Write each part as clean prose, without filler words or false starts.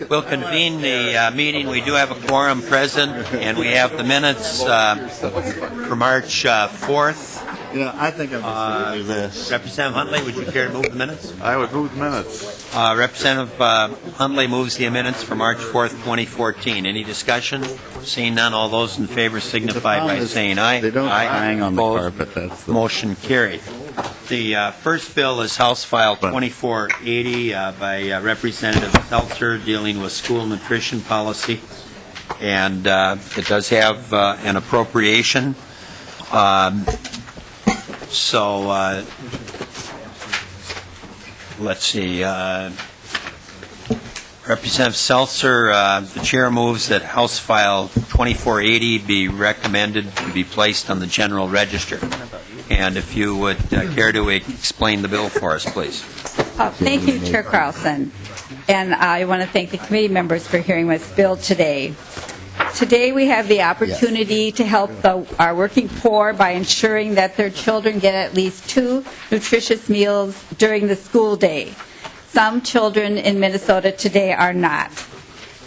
We'll convene the meeting. We do have a quorum present, and we have the minutes for March 4th. Yeah, I think I'm just going to do this. Representative Huntley, would you care to move the minutes? I would move the minutes. Representative Huntley moves the minutes for March 4th, 2014. Any discussion? Seeing none, all those in favor signify by saying aye. They don't hang on the Opposed? carpet. That's the... Motion carried. The first bill is House File 2480 by Representative Selcer, dealing with school nutrition policy, and it does have an appropriation. So let's see. Representative Selcer, the chair moves that House File 2480 be recommended to be placed on the general register. And if you would care to explain the bill for us, please. Thank you, Chair Carlson. And I want to thank the committee members for hearing this bill today. Today we have the opportunity to help our working poor by ensuring that their children get at least 2 nutritious meals during the school day. Some children in Minnesota today are not.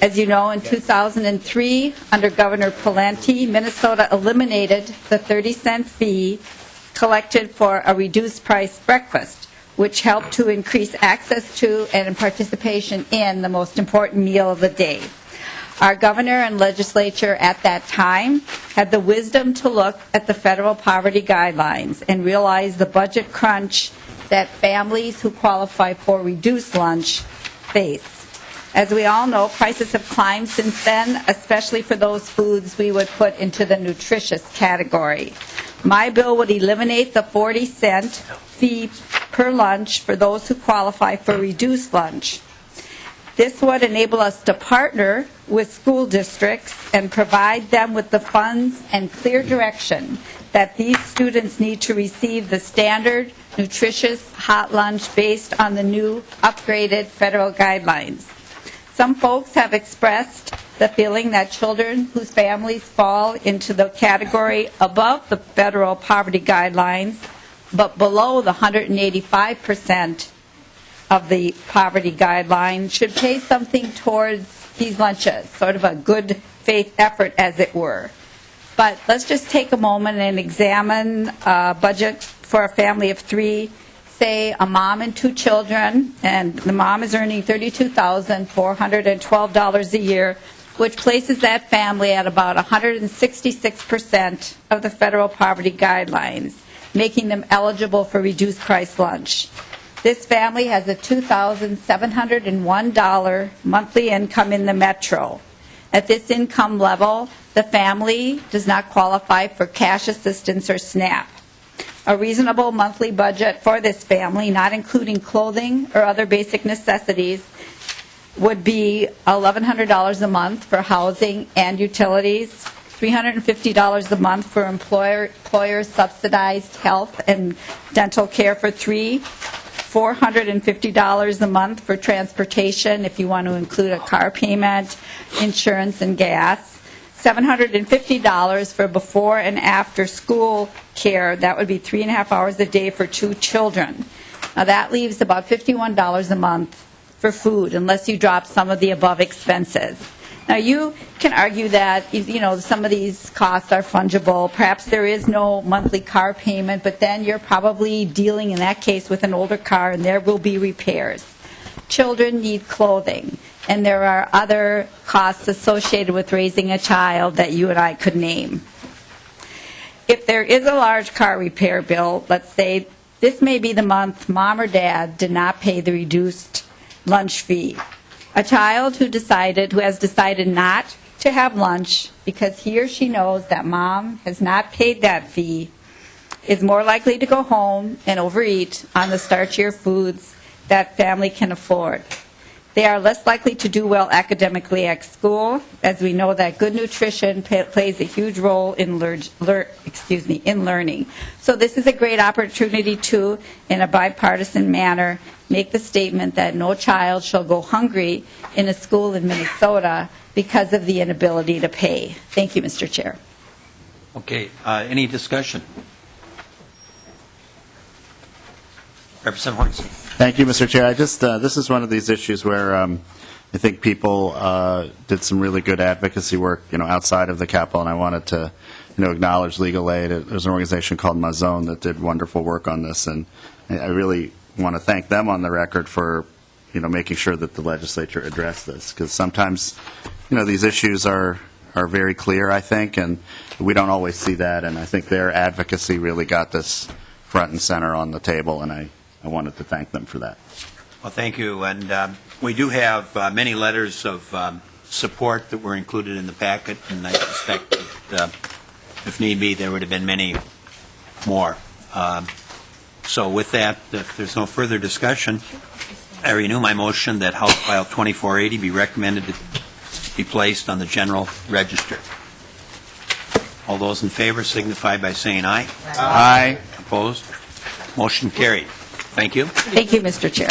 As you know, in 2003, under Governor Pawlenty, Minnesota eliminated the 30-cent fee collected for a reduced price breakfast, which helped to increase access to and participation in the most important meal of the day. Our governor and legislature at that time had the wisdom to look at the federal poverty guidelines and realize the budget crunch that families who qualify for reduced lunch face. As we all know, prices have climbed since then, especially for those foods we would put into the nutritious category. My bill would eliminate the 40-cent fee per lunch for those who qualify for reduced lunch. This would enable us to partner with school districts and provide them with the funds and clear direction that these students need to receive the standard nutritious hot lunch based on the new upgraded federal guidelines. Some folks have expressed the feeling that children whose families fall into the category above the federal poverty guidelines but below the 185% of the poverty guideline should pay something towards these lunches, sort of a good faith effort, as it were. But let's just take a moment and examine a budget for a family of 3, say a mom and 2 children, and the mom is earning $32,412 a year, which places that family at about 166% of the federal poverty guidelines, making them eligible for reduced price lunch. This family has a $2,701 monthly income in the metro. At this income level, the family does not qualify for cash assistance or SNAP. A reasonable monthly budget for this family, not including clothing or other basic necessities, would be $1,100 a month for housing and utilities, $350 a month for employer-subsidized health and dental care for 3, $450 a month for transportation if you want to include a car payment, insurance, and gas, $750 for before and after school care. That would be 3.5 hours a day for 2 children. Now that leaves about $51 a month for food, unless you drop some of the above expenses. Now you can argue that, some of these costs are fungible. Perhaps there is no monthly car payment, but then you're probably dealing in that case with an older car and there will be repairs. Children need clothing, and there are other costs associated with raising a child that you and I could name. If there is a large car repair bill, let's say this may be the month mom or dad did not pay the reduced lunch fee. A child who has decided not to have lunch because he or she knows that mom has not paid that fee is more likely to go home and overeat on the starchier foods that family can afford. They are less likely to do well academically at school, as we know that good nutrition plays a huge role in learning. So this is a great opportunity to, in a bipartisan manner, make the statement that no child shall go hungry in a school in Minnesota because of the inability to pay. Thank you, Mr. Chair. Okay. Any discussion? Representative Hornsey. Thank you, Mr. Chair. This is one of these issues where I think people did some really good advocacy work, outside of the Capitol, and I wanted to, acknowledge Legal Aid. There's an organization called Mazone that did wonderful work on this, and I really want to thank them on the record for, making sure that the legislature addressed this, because sometimes, these issues are very clear, I think, and we don't always see that, and I think their advocacy really got this front and center on the table, and I wanted to thank them for that. Well, thank you. And we do have many letters of support that were included in the packet, and I suspect that if need be, there would have been many more. So with that, if there's no further discussion, I renew my motion that House File 2480 be recommended to be placed on the General Register. All those in favor signify by saying aye. Aye. Opposed? Motion carried. Thank you. Thank you, Mr. Chair.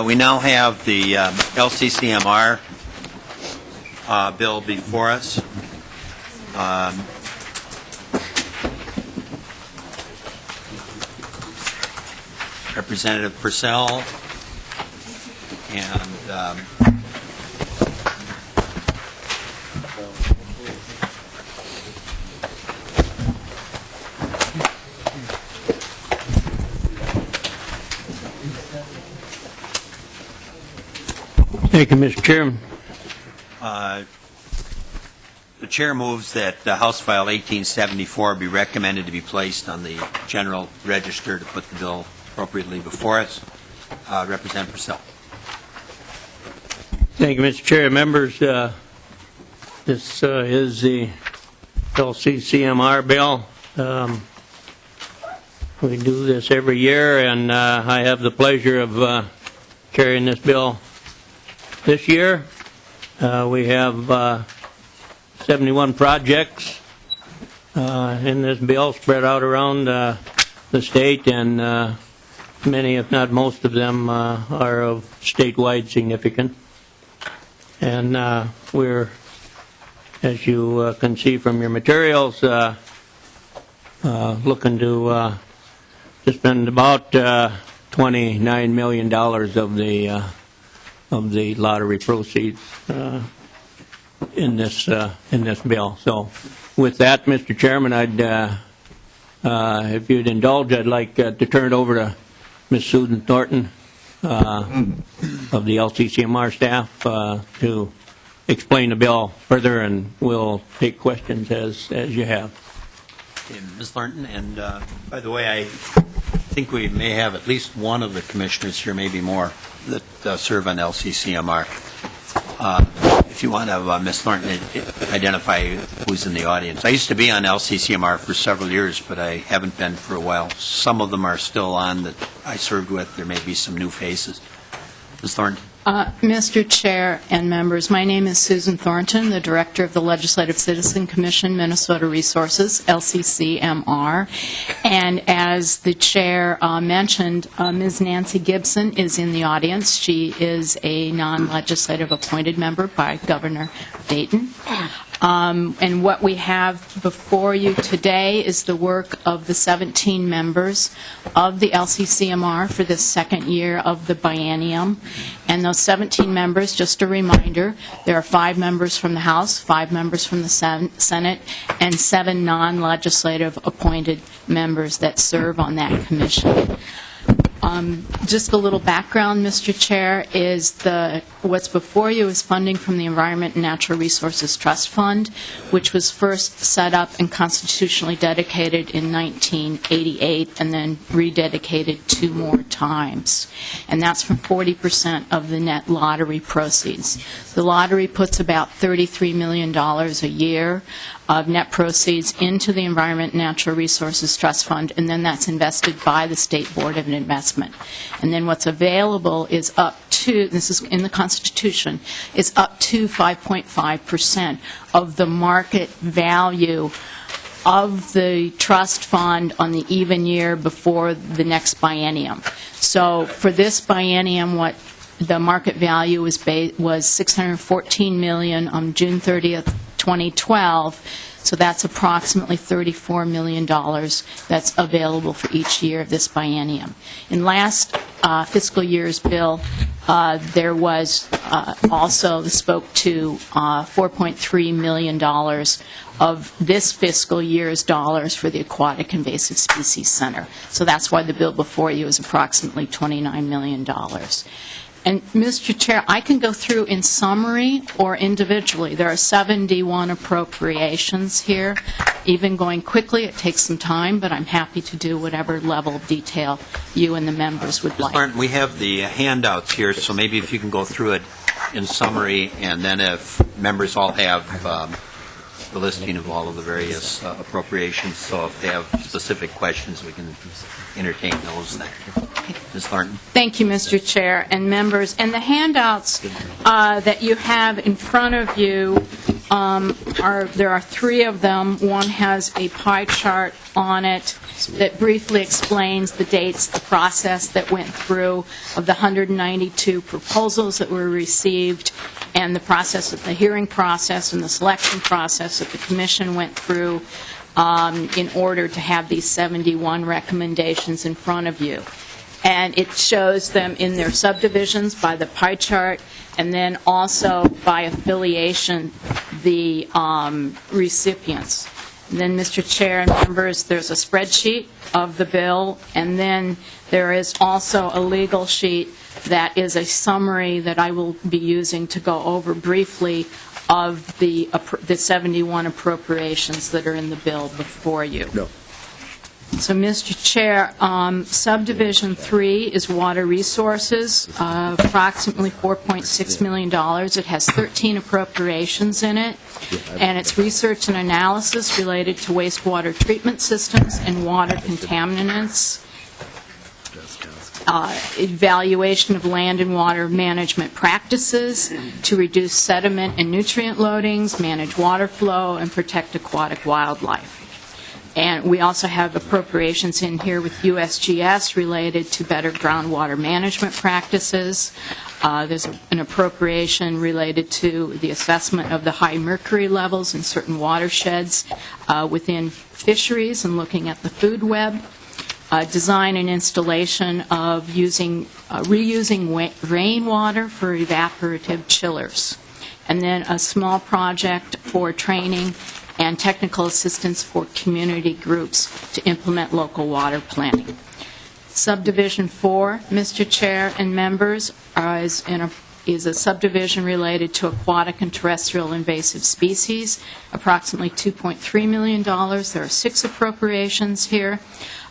We now have the LCCMR bill before us. Representative Persell and Thank you, Mr. Chairman. the chair moves that House File 1874 be recommended to be placed on the General Register to put the bill appropriately before us. Representative Persell. Thank you, Mr. Chair. Members, this is the LCCMR bill. We do this every year, and I have the pleasure of carrying this bill this year. We have 71 projects in this bill spread out around the state, and many, if not most of them, are of statewide significance. And we're, as you can see from your materials, looking to spend about $29 million of the lottery proceeds in this bill. So, with that, Mr. Chairman, if you'd indulge, I'd like to turn it over to Ms. Susan Thornton of the LCCMR staff to explain the bill further, and we'll take questions as you have. Okay, Ms. Thornton, and by the way, I think we may have at least one of the commissioners here, maybe more, that serve on LCCMR. If you want to have Ms. Thornton identify who's in the audience. I used to be on LCCMR for several years, but I haven't been for a while. Some of them are still on that I served with. There may be some new faces. Ms. Thornton. Mr. Chair and members, my name is Susan Thornton, the Director of the Legislative Citizen Commission, Minnesota Resources, LCCMR. And as the Chair mentioned, Ms. Nancy Gibson is in the audience. She is a non-legislative appointed member by Governor Dayton. And what we have before you today is the work of the 17 members of the LCCMR for this second year of the biennium. And those 17 members, just a reminder, there are 5 members from the House, 5 members from the Senate, and 7 non-legislative appointed members that serve on that commission. Just a little background, Mr. Chair, is what's before you is funding from the Environment and Natural Resources Trust Fund, which was first set up and constitutionally dedicated in 1988 and then rededicated 2 more times. And that's from 40% of the net lottery proceeds. The lottery puts about $33 million a year of net proceeds into the Environment and Natural Resources Trust Fund, and then that's invested by the State Board of Investment. And then what's available is up to, this is in the Constitution, is up to 5.5% of the market value of the trust fund on the even year before the next biennium. So for this biennium, what the market value was $614 million on June 30th, 2012. So that's approximately $34 million that's available for each year of this biennium. In last fiscal year's bill, There was also spoke to $4.3 million of this fiscal year's dollars for the Aquatic Invasive Species Center. So that's why the bill before you is approximately $29 million. And, Mr. Chair, I can go through in summary or individually. There are 71 appropriations here. Even going quickly, it takes some time, but I'm happy to do whatever level of detail you and the members would like. Martin, we have the handouts here, so maybe if you can go through it in summary, and then if members all have the listing of all of the various appropriations, so if they have specific questions, we can entertain those then. Ms. Thornton. Thank you, Mr. Chair and members. And the handouts that you have in front of you, there are three of them. One has a pie chart on it that briefly explains the dates, the process that went through of the 192 proposals that were received, and the process of the hearing process and the selection process that the Commission went through in order to have these 71 recommendations in front of you. And it shows them in their subdivisions by the pie chart, and then also by affiliation, the recipients. And then, Mr. Chair and members, there's a spreadsheet of the bill, and then there is also a legal sheet that is a summary that I will be using to go over briefly of the 71 appropriations that are in the bill before you. No. So, Mr. Chair, Subdivision 3 is Water Resources, approximately $4.6 million. It has 13 appropriations in it, and it's research and analysis related to wastewater treatment systems and water contaminants, evaluation of land and water management practices to reduce sediment and nutrient loadings, manage water flow, and protect aquatic wildlife. And we also have appropriations in here with USGS related to better groundwater management practices. There's an appropriation related to the assessment of the high mercury levels in certain watersheds within fisheries and looking at the food web. Design and installation of reusing rainwater for evaporative chillers. And then a small project for training and technical assistance for community groups to implement local water planning. Subdivision 4, Mr. Chair and members, is a subdivision related to aquatic and terrestrial invasive species, approximately $2.3 million. There are 6 appropriations here.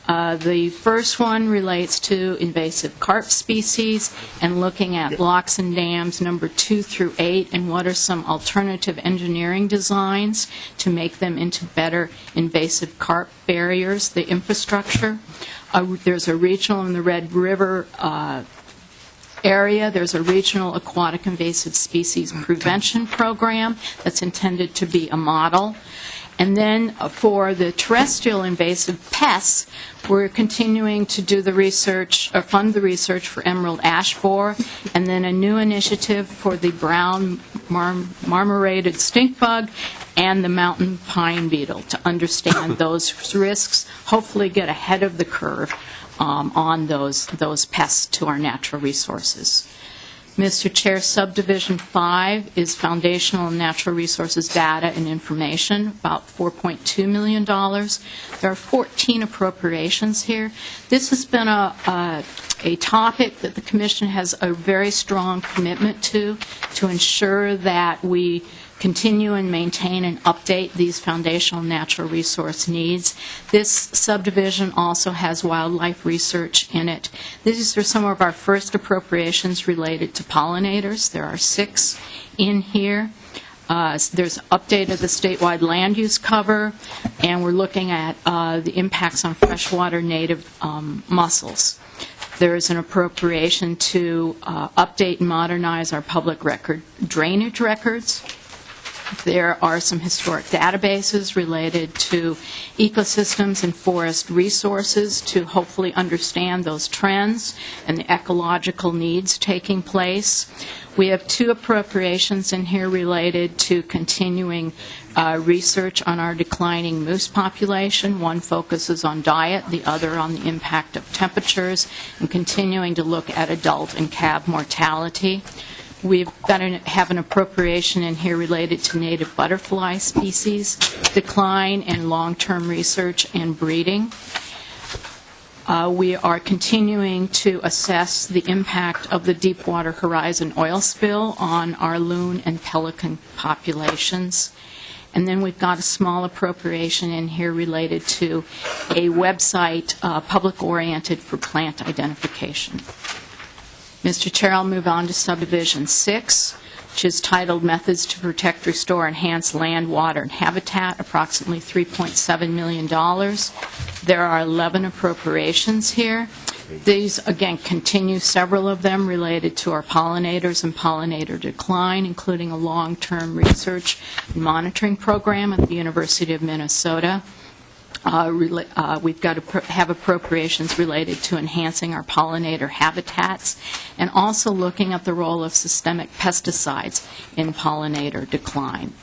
The first one relates to invasive carp species and looking at locks and dams number 2 through 8 and what are some alternative engineering designs to make them into better invasive carp barriers, the infrastructure. There's a regional in the Red River area. There's a regional aquatic invasive species prevention program that's intended to be a model. And then for the terrestrial invasive pests, we're continuing to do the research, or fund the research for emerald ash borer, and then a new initiative for the brown marmorated stink bug and the mountain pine beetle to understand those risks, hopefully get ahead of the curve on those pests to our natural resources. Mr. Chair, Subdivision 5 is foundational and natural resources data and information, about $4.2 million. There are 14 appropriations here. This has been a topic that the Commission has a very strong commitment to ensure that we continue and maintain and update these foundational natural resource needs. This subdivision also has wildlife research in it. These are some of our first appropriations related to pollinators. There are 6 in here. There's update of the statewide land use cover, and we're looking at the impacts on freshwater native mussels. There is an appropriation to update and modernize our public record drainage records. There are some historic databases related to ecosystems and forest resources to hopefully understand those trends and the ecological needs taking place. We have 2 appropriations in here related to continuing research on our declining moose population. One focuses on diet, the other on the impact of temperatures, and continuing to look at adult and calf mortality. We've got have an appropriation in here related to native butterfly species decline and long-term research and breeding. We are continuing to assess the impact of the Deepwater Horizon oil spill on our loon and pelican populations. And then we've got a small appropriation in here related to a website public-oriented for plant identification. Mr. Chair, I'll move on to subdivision 6, which is titled Methods to Protect, Restore, Enhance Land, Water, and Habitat, approximately $3.7 million. There are 11 appropriations here. These, again, continue, several of them related to our pollinators and pollinator decline, including a long-term research and monitoring program at the University of Minnesota. We've got to have appropriations related to enhancing our pollinator habitats and also looking at the role of systemic pesticides in pollinator decline.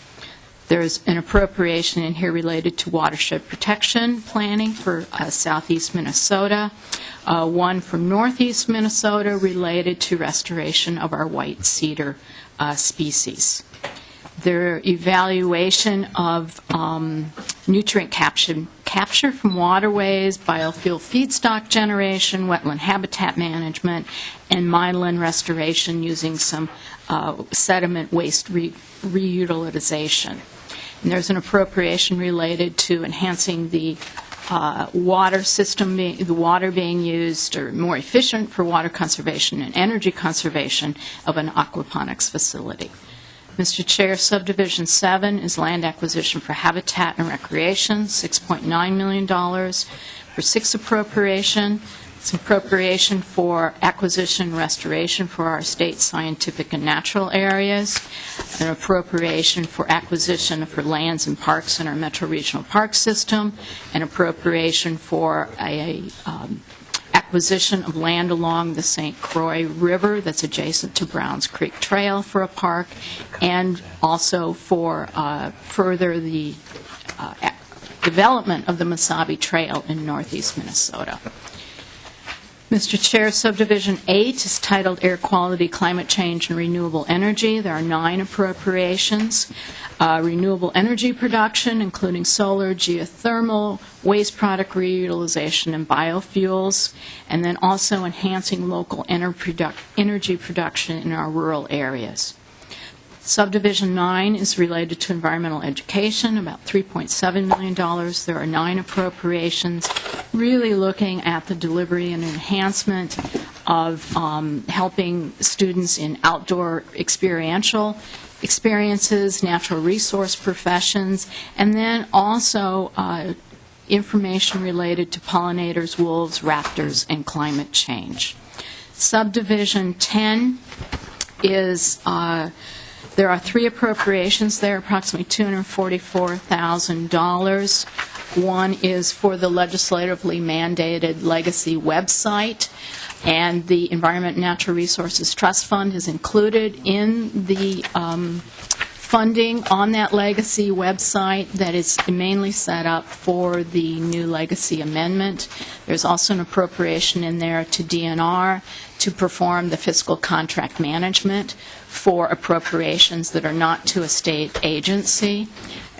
There's an appropriation in here related to watershed protection planning for southeast Minnesota, one for northeast Minnesota related to restoration of our white cedar species. Their evaluation of nutrient capture from waterways, biofuel feedstock generation, wetland habitat management, and mineland restoration using some sediment waste reutilization. And there's an appropriation related to enhancing the water system, the water being used or more efficient for water conservation and energy conservation of an aquaponics facility. Mr. Chair, Subdivision 7 is land acquisition for habitat and recreation, $6.9 million for 6 appropriation. It's appropriation for acquisition and restoration for our state scientific and natural areas, an appropriation for acquisition for lands and parks in our Metro Regional Park System, an appropriation for a acquisition of land along the St. Croix River that's adjacent to Browns Creek Trail for a park, and also for further the development of the Mesabi Trail in northeast Minnesota. Mr. Chair, Subdivision 8 is titled Air Quality, Climate Change, and Renewable Energy. There are 9 appropriations. Renewable energy production, including solar, geothermal, waste product reutilization, and biofuels, and then also enhancing local energy production in our rural areas. Subdivision 9 is related to environmental education, about $3.7 million. There are 9 appropriations, really looking at the delivery and enhancement of helping students in outdoor experiential experiences, natural resource professions, and then also information related to pollinators, wolves, raptors, and climate change. Subdivision 10 is there are 3 appropriations there, approximately $244,000. One is for the legislatively mandated legacy website, and the Environment and Natural Resources Trust Fund is included in the funding on that legacy website that is mainly set up for the new legacy amendment. There's also an appropriation in there to DNR to perform the fiscal contract management for appropriations that are not to a state agency,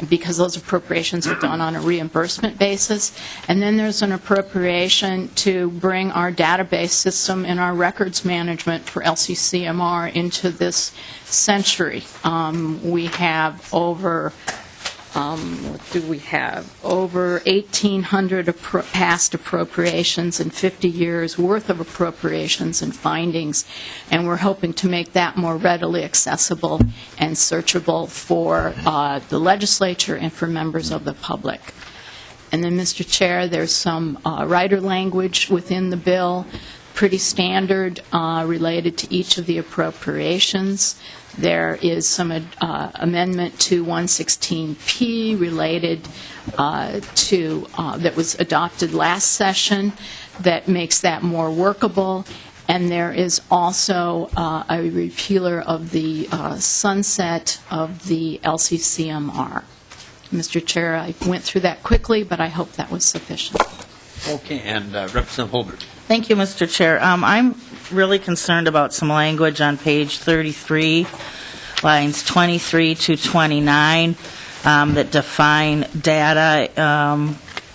because those appropriations are done on a reimbursement basis. And then there's an appropriation to bring our database system and our records management for LCCMR into this century. We have over over 1,800 past appropriations and 50 years worth of appropriations and findings, and we're hoping to make that more readily accessible and searchable for the legislature and for members of the public. And then, Mr. Chair, there's some rider language within the bill pretty standard related to each of the appropriations. There is some amendment to 116P related to, that was adopted last session that makes that more workable. And there is also a repealer of the sunset of the LCCMR. Mr. Chair, I went through that quickly, but I hope that was sufficient. Okay, and Representative Holbert. Thank you, Mr. Chair. I'm really concerned about some language on page 33, lines 23 to 29, that define data.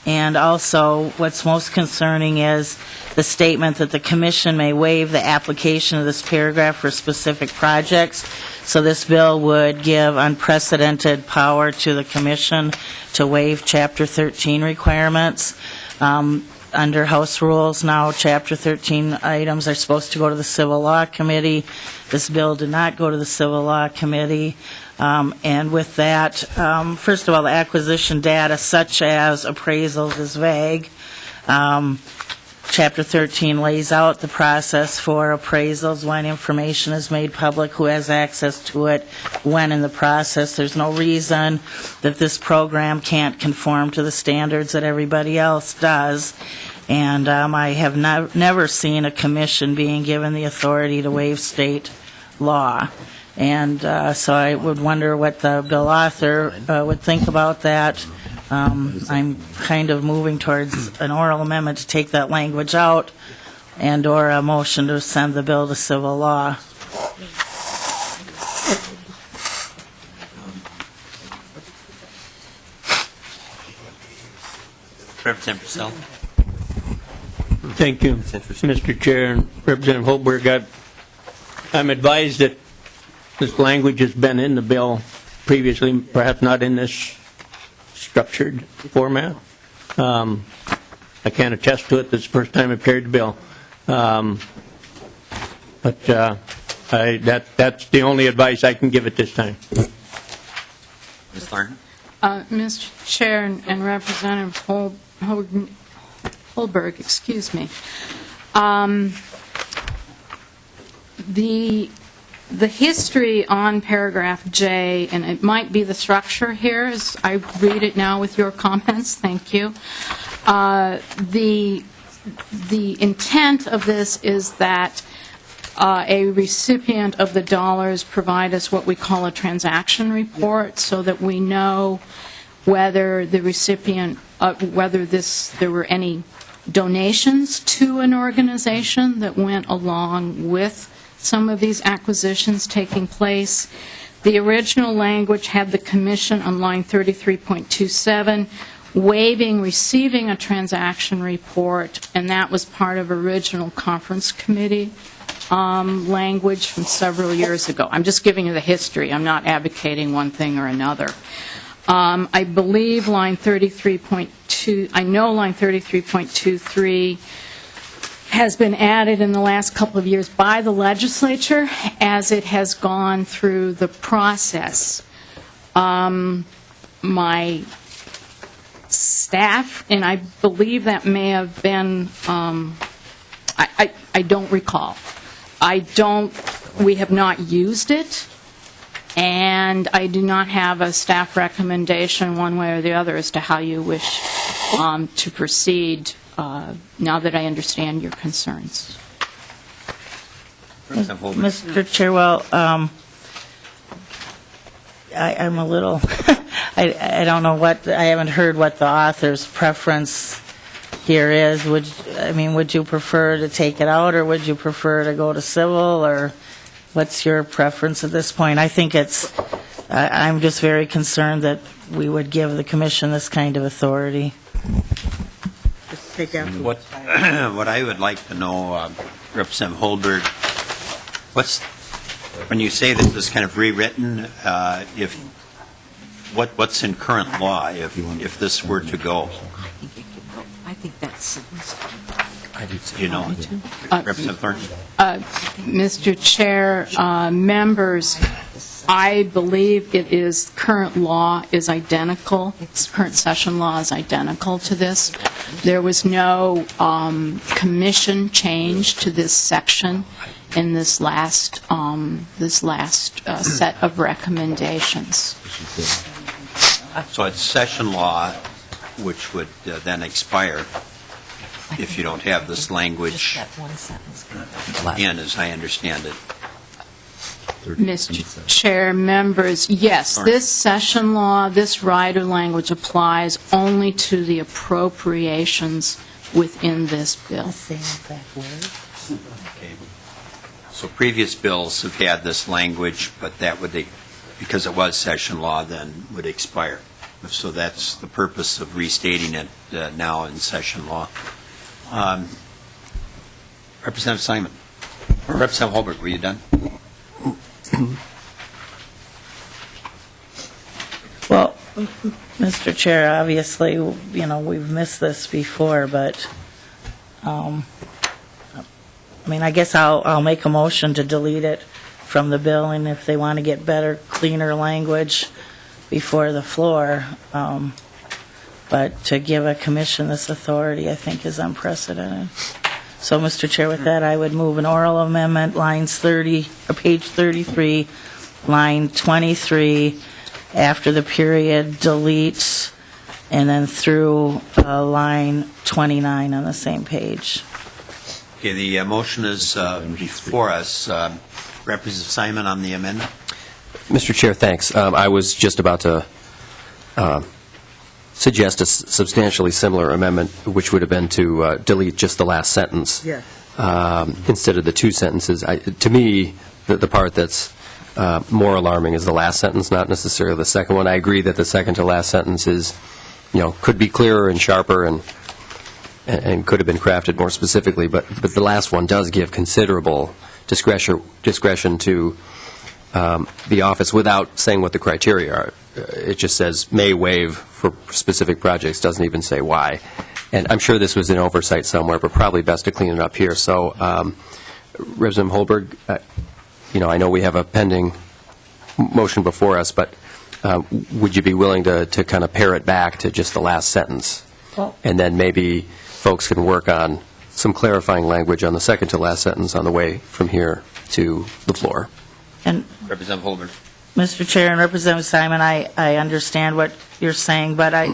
And also, what's most concerning is the statement that the commission may waive the application of this paragraph for specific projects. So this bill would give unprecedented power to the commission to waive Chapter 13 requirements. Under House rules now, Chapter 13 items are supposed to go to the Civil Law Committee. This bill did not go to the Civil Law Committee. And with that, first of all, the acquisition data such as appraisals is vague. Chapter 13 lays out the process for appraisals, when information is made public, who has access to it, when in the process. There's no reason that this program can't conform to the standards that everybody else does. And I have never seen a commission being given the authority to waive state law. And so I would wonder what the bill author would think about that. I'm kind of moving towards an oral amendment to take that language out and/or a motion to send the bill to civil law. Representative Persell. Thank you, Mr. Chair and Representative Holberg. I'm advised that this language has been in the bill previously, perhaps not in this structured format. I can't attest to it. This is the first time I've carried the bill. But that's the only advice I can give at this time. Ms. Thornton. Mr. Chair and Representative Holberg, excuse me. The history on paragraph J, and it might be the structure here, as I read it now with your comments, thank you. The intent of this is that a recipient of the dollars provide us what we call a transaction report so that we know whether the recipient, whether there were any donations to an organization that went along with some of these acquisitions taking place. The original language had the commission on line 33.27 waiving receiving a transaction report, and that was part of original conference committee language from several years ago. I'm just giving you the history. I'm not advocating one thing or another. I believe line 33.2, I know line 33.23 has been added in the last couple of years by the legislature as it has gone through the process. My staff, and I believe that may have been, I don't recall. We have not used it, and I do not have a staff recommendation one way or the other as to how you wish to proceed now that I understand your concerns. Mr. Chair, well, I'm a little, I don't know what, I haven't heard what the author's preference here is. Would you prefer to take it out, or would you prefer to go to civil, or what's your preference at this point? I think I'm just very concerned that we would give the commission this kind of authority. Just take out. What I would like to know, Representative Holberg, when you say this is kind of rewritten, what's in current law if this were to go? I think that's. You know, Representative Thornton. Mr. Chair, members, I believe it is, current law is identical, current session law is identical to this. There was no commission change to this section in this last set of recommendations. So it's session law, which would then expire if you don't have this language That one sentence. in, as I understand it. Mr. Chair, members, yes, this session law, this rider language applies only to the appropriations within this bill. Okay. So previous bills have had this language, but that would, because it was session law, then would expire. So that's the purpose of restating it now in session law. Representative Simon, or Representative Holbert, were you done? Well, Mr. Chair, obviously, you know, we've missed this before, but, I mean, I guess I'll make a motion to delete it from the bill, and if they want to get better, cleaner language before the floor, but to give a commission this authority, I think, is unprecedented. So, Mr. Chair, with that, I would move an oral amendment, lines 30, or page 33, line 23, after the period deletes, and then through line 29 on the same page. Okay, the motion is before us. Representative Simon on the amendment. Mr. Chair, thanks. I was just about to suggest a substantially similar amendment, which would have been to delete just the last sentence instead of the two sentences. To me, the part that's more alarming is the last sentence, not necessarily the second one. I agree that the second to last sentence is, could be clearer and sharper and could have been crafted more specifically, but the last one does give considerable discretion to the office without saying what the criteria are. It just says may waive for specific projects, doesn't even say why. And I'm sure this was an oversight somewhere, but probably best to clean it up here. So, Representative Holberg, I know we have a pending motion before us, but would you be willing to kind of pare it back to just the last sentence? And then maybe folks can work on some clarifying language on the second to last sentence on the way from here to the floor. And Representative Holbert. Mr. Chair and Representative Simon, I understand what you're saying, but I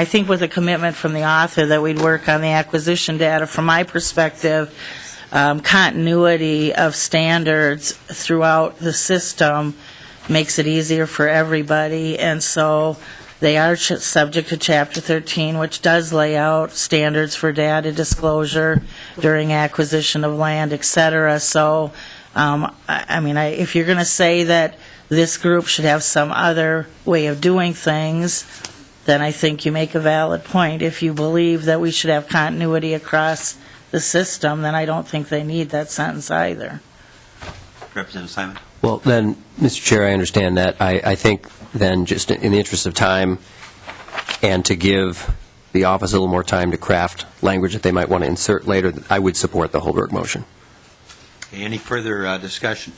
think with a commitment from the author that we'd work on the acquisition data, from my perspective, continuity of standards throughout the system makes it easier for everybody, and so they are subject to Chapter 13, which does lay out standards for data disclosure during acquisition of land, et cetera. So, if you're going to say that this group should have some other way of doing things, then I think you make a valid point. If you believe that we should have continuity across the system, then I don't think they need that sentence either. Representative Simon. Well, then, Mr. Chair, I understand that. I think then, just in the interest of time and to give the office a little more time to craft language that they might want to insert later, I would support the Holberg motion. Okay, any further discussion?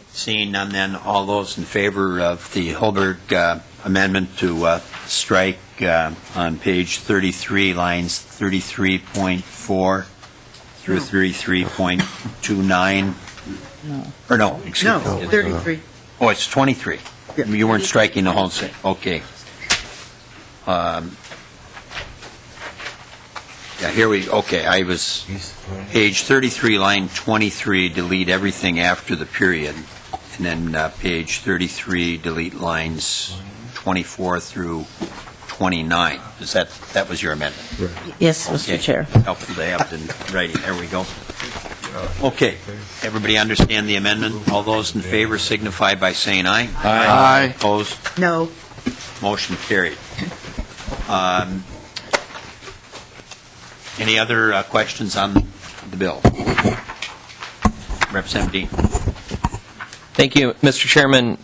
Seeing none, then, all those in favor of the Holberg amendment to strike on page 33, lines 33.4 through 33.29? No. Or no, excuse me. No, 33. Oh, it's 23. Yeah. You weren't striking the whole thing. Okay. I was, page 33, line 23, delete everything after the period. And then page 33, delete lines 24 through 29. That was your amendment? Yes, Mr. Okay. Chair. Helpful to have it in writing. There we go. Okay. Everybody understand the amendment? All those in favor signify by saying aye. Aye. Opposed? No. Motion carried. Any other questions on the bill? Representative Dean. Thank you, Mr. Chairman.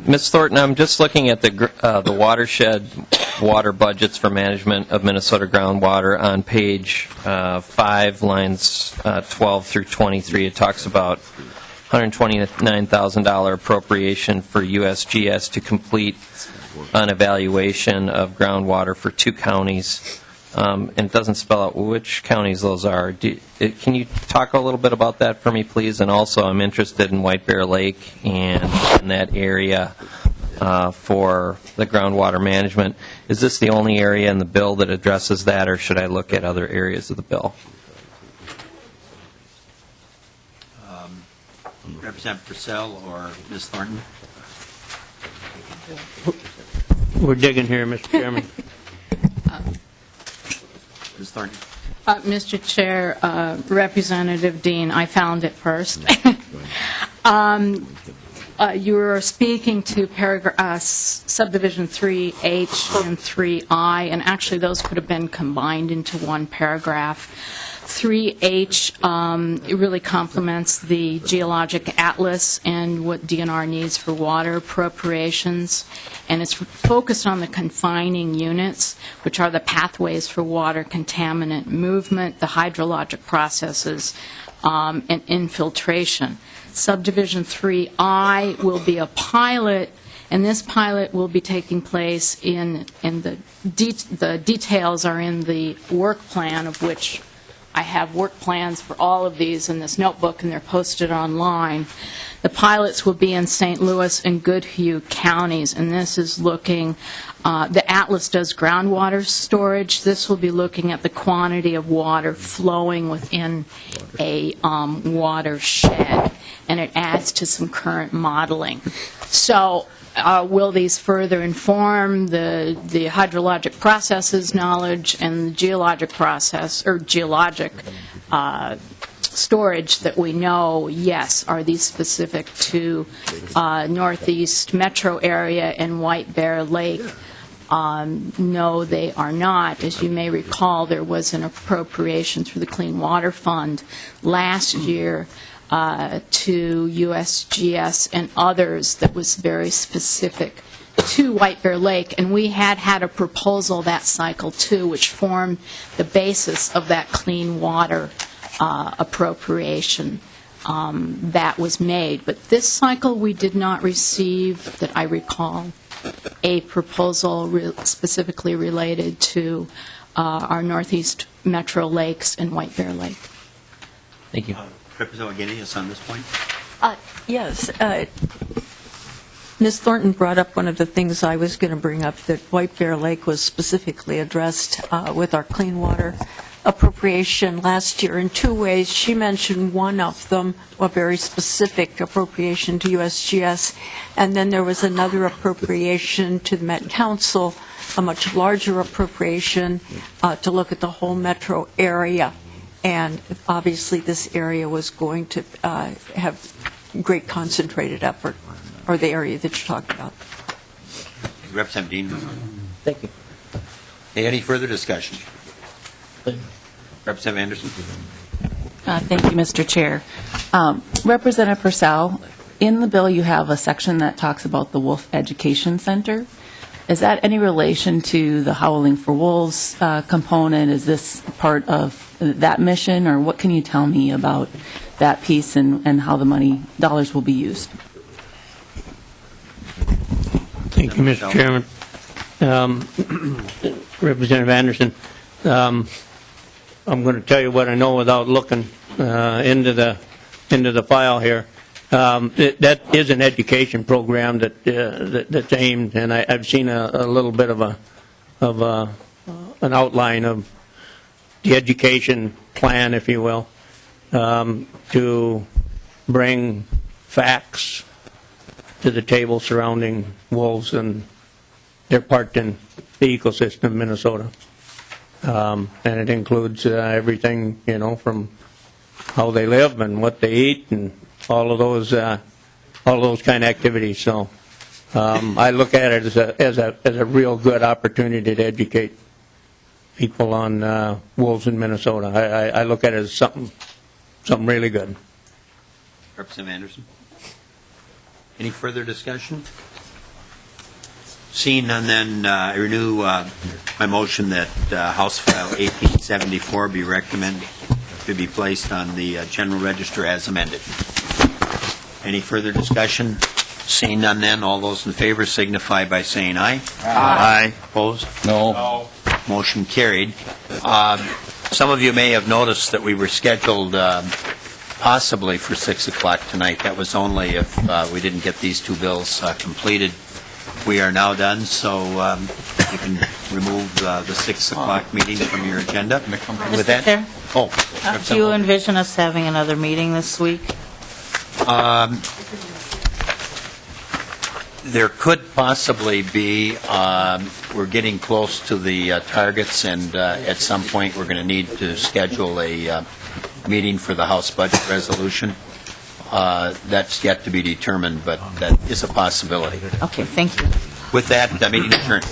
Ms. Thornton, I'm just looking at the watershed water budgets for management of Minnesota groundwater on page 5, lines 12 through 23. It talks about $129,000 appropriation for USGS to complete an evaluation of groundwater for 2 counties. And it doesn't spell out which counties those are. Can you talk a little bit about that for me, please? And also, I'm interested in White Bear Lake and in that area for the groundwater management. Is this the only area in the bill that addresses that, or should I look at other areas of the bill? Representative Persell or Ms. Thornton? We're digging here, Mr. Chairman. Ms. Thornton? Mr. Chair, Representative Dean, I found it first. You were speaking to subdivision 3H and 3I, and actually those could have been combined into one paragraph. 3H it really complements the geologic atlas and what DNR needs for water appropriations, and it's focused on the confining units, which are the pathways for water contaminant movement, the hydrologic processes, and infiltration. Subdivision 3I will be a pilot, and this pilot will be taking place in the details are in the work plan, of which I have work plans for all of these in this notebook, and they're posted online. The pilots will be in St. Louis and Goodhue counties, and this is looking, the Atlas does groundwater storage. This will be looking at the quantity of water flowing within a watershed, and it adds to some current modeling. So will these further inform the hydrologic processes knowledge and the geologic process, or geologic storage that we know? Yes. Are these specific to Northeast metro area and White Bear Lake? No, they are not. As you may recall, there was an appropriation through the Clean Water Fund last year to USGS and others that was very specific to White Bear Lake, and we had a proposal that cycle too, which formed the basis of that clean water appropriation that was made. But this cycle we did not receive, that I recall, a proposal specifically related to our Northeast metro lakes and White Bear Lake. Thank you. Representative Guinea on this point? Yes. Ms. Thornton brought up one of the things I was going to bring up, that White Bear Lake was specifically addressed with our clean water appropriation last year in 2 ways. She mentioned one of them, a very specific appropriation to USGS, and then there was another appropriation to the Met Council, a much larger appropriation to look at the whole metro area. And obviously this area was going to have great concentrated effort, or the area that you're talking about. Representative Dean? Thank you. Any further discussion? Representative Anderson? Thank you, Mr. Chair. Representative Persell, in the bill you have a section that talks about the Wolf Education Center. Is that any relation to the Howling for Wolves component? Is this part of that mission, or what can you tell me about that piece and how the dollars will be used? Thank you, Mr. Chairman. Representative Anderson, I'm going to tell you what I know without looking into the file here. That is an education program that's aimed, and I've seen a little bit of an outline of the education plan, if you will, to bring facts to the table surrounding wolves and their part in the ecosystem of Minnesota. And it includes everything, from how they live and what they eat and all of those kind of activities. So I look at it as a real good opportunity to educate people on wolves in Minnesota. I look at it as something really good. Representative Anderson? Any further discussion? Seeing none, then I renew my motion that House File 1874 be recommended to be placed on the General Register as amended. Any further discussion? Seeing none, then all those in favor signify by saying aye. Aye. Opposed? No. Motion carried. Some of you may have noticed that we were scheduled possibly for 6 o'clock tonight. That was only if we didn't get these two bills completed. We are now done, so you can remove the 6 o'clock meeting from your agenda. With that, Chair? oh, Do you envision us having another meeting this week? there could possibly be, we're getting close to the targets, and at some point, we're going to need to schedule a meeting for the House budget resolution. That's yet to be determined, but that is a possibility. Okay, thank you. With that, meeting adjourned.